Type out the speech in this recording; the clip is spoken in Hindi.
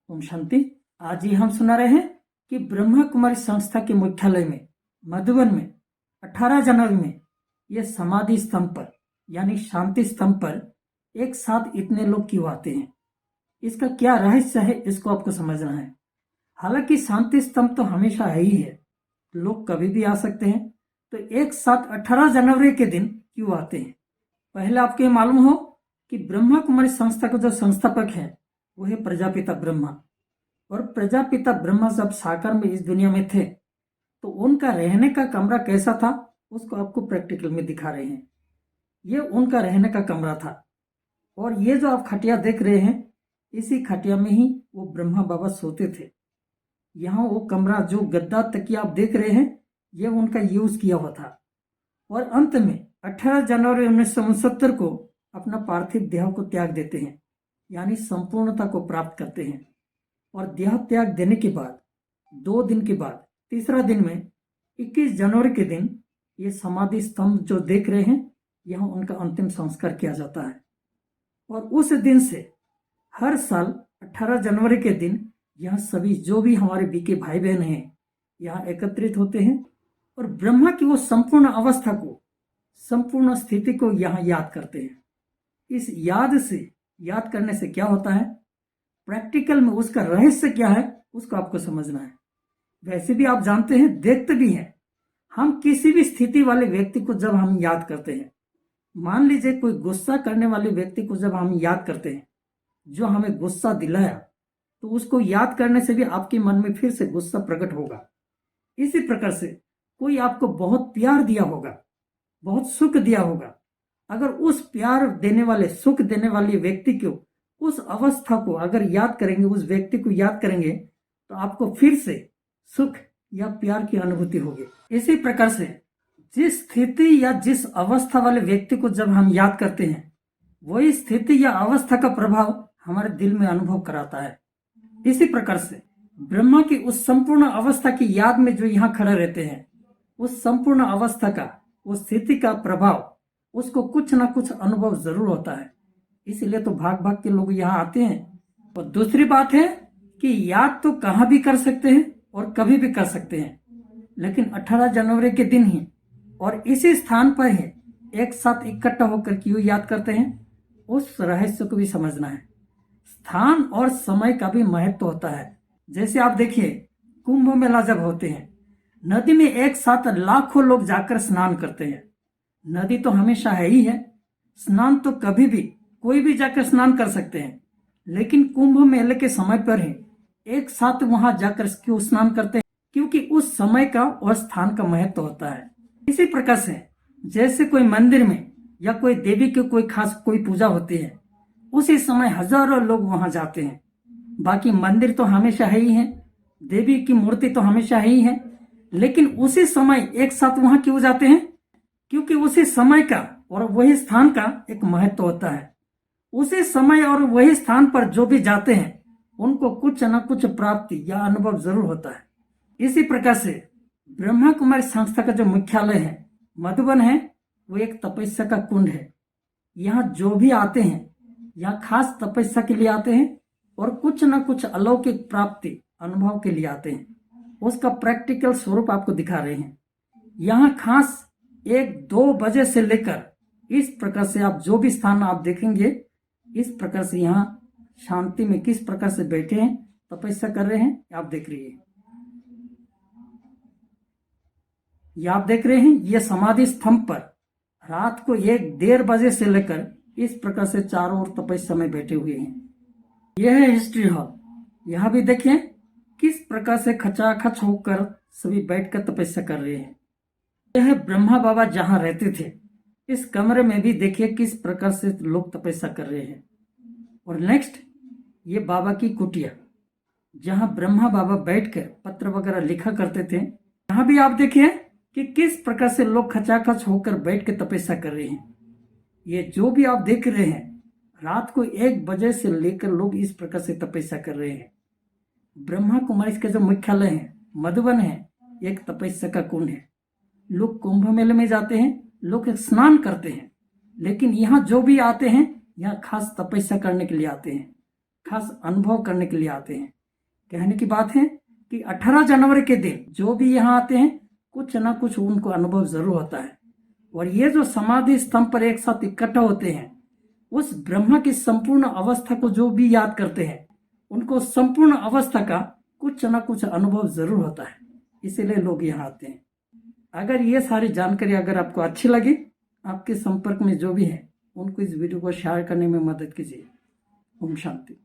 ओम शांति। आज ही हम सुना रहे हैं कि ब्रह्मा कुमारी संस्था के मुख्यालय में मधुबन में 18 जनवरी में यह समाधि स्तंभ पर यानी शांति स्तंभ पर एक साथ इतने लोग क्यों आते हैं, इसका क्या रहस्य है, इसको आपको समझना है। हालांकि शांति स्तंभ तो हमेशा है ही है, लोग कभी भी आ सकते हैं, तो एक साथ 18 जनवरी के दिन क्यों आते हैं। पहले आपको ये मालूम हो कि ब्रह्मा कुमारी संस्था का जो संस्थापक है वो है प्रजापिता ब्रह्मा। और प्रजापिता ब्रह्मा जब साकार में इस दुनिया में थे तो उनका रहने का कमरा कैसा था उसको आपको प्रैक्टिकल में दिखा रहे हैं। ये उनका रहने का कमरा था और ये जो आप खटिया देख रहे हैं इसी खटिया में ही वो ब्रह्मा बाबा सोते थे। यहाँ वो कमरा जो गद्दा तकिया आप देख रहे हैं ये उनका यूज किया हुआ था। और अंत में 18 जनवरी 1969 को अपना पार्थिव देह को त्याग देते हैं, यानी संपूर्णता को प्राप्त करते हैं। और देह त्याग देने के बाद 2 दिन के बाद तीसरा दिन में 21 जनवरी के दिन ये समाधि स्तंभ जो देख रहे हैं यहाँ उनका अंतिम संस्कार किया जाता है। और उस दिन से हर साल 18 जनवरी के दिन यहाँ सभी जो भी हमारे बीके भाई बहन हैं यहाँ एकत्रित होते हैं और ब्रह्मा की वो संपूर्ण अवस्था को, संपूर्ण स्थिति को यहाँ याद करते हैं। इस याद करने से क्या होता है, प्रैक्टिकल में उसका रहस्य क्या है उसको आपको समझना है। वैसे भी आप जानते हैं, देखते भी हैं, हम किसी भी स्थिति वाले व्यक्ति को जब हम याद करते हैं, मान लीजिए कोई गुस्सा करने वाले व्यक्ति को जब हम याद करते हैं जो हमें गुस्सा दिलाया, तो उसको याद करने से भी आपके मन में फिर से गुस्सा प्रकट होगा। इसी प्रकार से कोई आपको बहुत प्यार दिया होगा, बहुत सुख दिया होगा, अगर उस प्यार देने वाले, सुख देने वाले व्यक्ति को, उस अवस्था को अगर याद करेंगे, उस व्यक्ति को याद करेंगे, तो आपको फिर से सुख या प्यार की अनुभूति होगी। इसी प्रकार से जिस स्थिति या जिस अवस्था वाले व्यक्ति को जब हम याद करते हैं वही स्थिति या अवस्था का प्रभाव हमारे दिल में अनुभव कराता है। इसी प्रकार से ब्रह्मा की उस संपूर्ण अवस्था की याद में जो यहाँ खड़े रहते हैं, उस संपूर्ण अवस्था का, उस स्थिति का प्रभाव उसको कुछ ना कुछ अनुभव जरूर होता है। इसीलिए तो भाग भाग के लोग यहाँ आते हैं। और दूसरी बात है कि याद तो कहाँ भी कर सकते हैं और कभी भी कर सकते हैं, लेकिन 18 जनवरी के दिन ही और इसी स्थान पर ही एक साथ इकट्ठा होकर क्यों याद करते हैं, उस रहस्य को भी समझना है। स्थान और समय का भी महत्व होता है। जैसे आप देखिए, कुंभ मेला जब होते हैं, नदी में एक साथ लाखों लोग जाकर स्नान करते हैं। नदी तो हमेशा है ही है, स्नान तो कभी भी कोई भी जाकर स्नान कर सकते हैं, लेकिन कुंभ मेले के समय पर ही एक साथ वहां जाकर क्यों स्नान करते हैं, क्योंकि उस समय का और स्थान का महत्व होता है। इसी प्रकार से जैसे कोई मंदिर में या कोई देवी की कोई खास कोई पूजा होती है, उसी समय हजारों लोग वहां जाते हैं। बाकी मंदिर तो हमेशा है ही है, देवी की मूर्ति तो हमेशा है ही है, लेकिन उसी समय एक साथ वहां क्यों जाते हैं, क्योंकि उसी समय का और वही स्थान का एक महत्व होता है। उसी समय और वही स्थान पर जो भी जाते हैं उनको कुछ न कुछ प्राप्ति या अनुभव जरूर होता है। इसी प्रकार से ब्रह्मा कुमारी संस्था का जो मुख्यालय है मधुबन है, वो एक तपस्या का कुंड है। यहाँ जो भी आते हैं यहाँ खास तपस्या के लिए आते हैं और कुछ न कुछ अलौकिक प्राप्ति अनुभव के लिए आते हैं। उसका प्रैक्टिकल स्वरूप आपको दिखा रहे हैं। यहाँ खास 1-2 बजे से लेकर इस प्रकार से आप जो भी स्थान आप देखेंगे, इस प्रकार से यहाँ शांति में किस प्रकार से बैठे हैं, तपस्या कर रहे हैं, आप देख रही है। ये आप देख रहे हैं, ये समाधि स्तंभ पर रात को 1-1:30 बजे से लेकर इस प्रकार से चारों ओर तपस्या में बैठे हुए हैं। यह है हिस्ट्री हॉल। यहाँ भी देखिए किस प्रकार से खचाखच होकर सभी बैठकर तपस्या कर रहे हैं। यह ब्रह्मा बाबा जहां रहते थे, इस कमरे में भी देखिए किस प्रकार से लोग तपस्या कर रहे हैं। और नेक्स्ट ये बाबा की कुटिया, जहां ब्रह्मा बाबा बैठकर पत्र वगैरह लिखा करते थे, यहाँ भी आप देखिए कि किस प्रकार से लोग खचाखच होकर बैठ के तपस्या कर रहे हैं। ये जो भी आप देख रहे हैं रात को 1 बजे से लेकर लोग इस प्रकार से तपस्या कर रहे हैं। ब्रह्मा कुमारी का जो मुख्यालय है मधुबन है, एक तपस्या का कुंड है। लोग कुंभ मेले में जाते हैं, लोग स्नान करते हैं, लेकिन यहाँ जो भी आते हैं यहाँ खास तपस्या करने के लिए आते हैं, खास अनुभव करने के लिए आते हैं। कहने की बात है कि 18 जनवरी के दिन जो भी यहाँ आते हैं कुछ ना कुछ उनको अनुभव जरूर होता है। और ये जो समाधि स्तंभ पर एक साथ इकट्ठा होते हैं, उस ब्रह्म की संपूर्ण अवस्था को जो भी याद करते हैं उनको संपूर्ण अवस्था का कुछ ना कुछ अनुभव जरूर होता है, इसीलिए लोग यहाँ आते हैं। अगर ये सारी जानकारी अगर आपको अच्छी लगी, आपके संपर्क में जो भी है उनको इस वीडियो को शेयर करने में मदद कीजिए। ओम शांति।